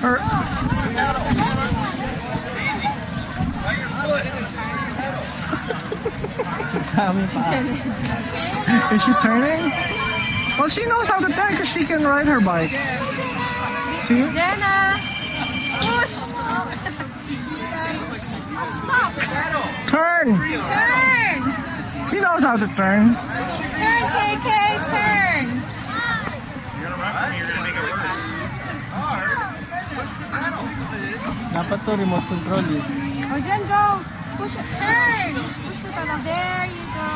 Or... Is she turning? Well, she knows how to turn because she can ride her bike. See? Jenna! Push! Stop! Turn! Turn! She knows how to turn. Turn, KK! Turn! Dapat to remote control eh. Oh, Jen, go! Push it! Turn! Push the pedal. There you go.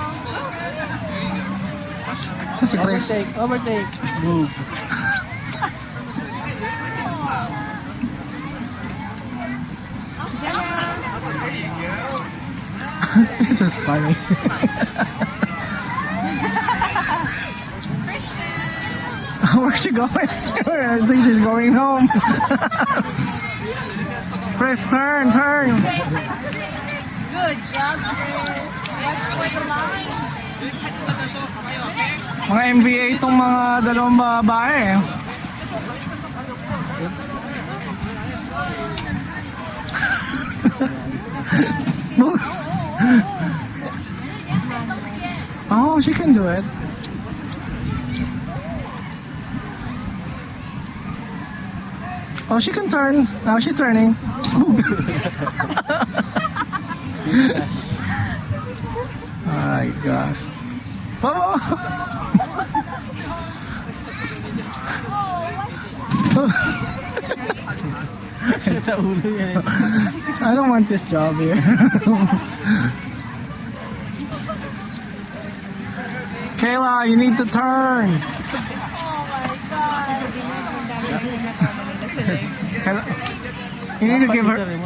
Si Chris. Overtake, overtake. Move. This is funny. Where's she going? I think she's going home. Chris, turn, turn. Good job, Chris. That's for the line. Mga MVA itong mga dalawang babae. Oh, she can do it. Oh, she can turn. Now she's turning. Oh my gosh. Oh! Sa ulo yan. I don't want this job here. Kayla, you need to turn. Oh my God. Kayla, you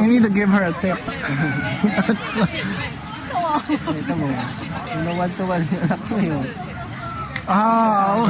need to give her a tip. Ito mo. One to one yung anak mo yun. Oh.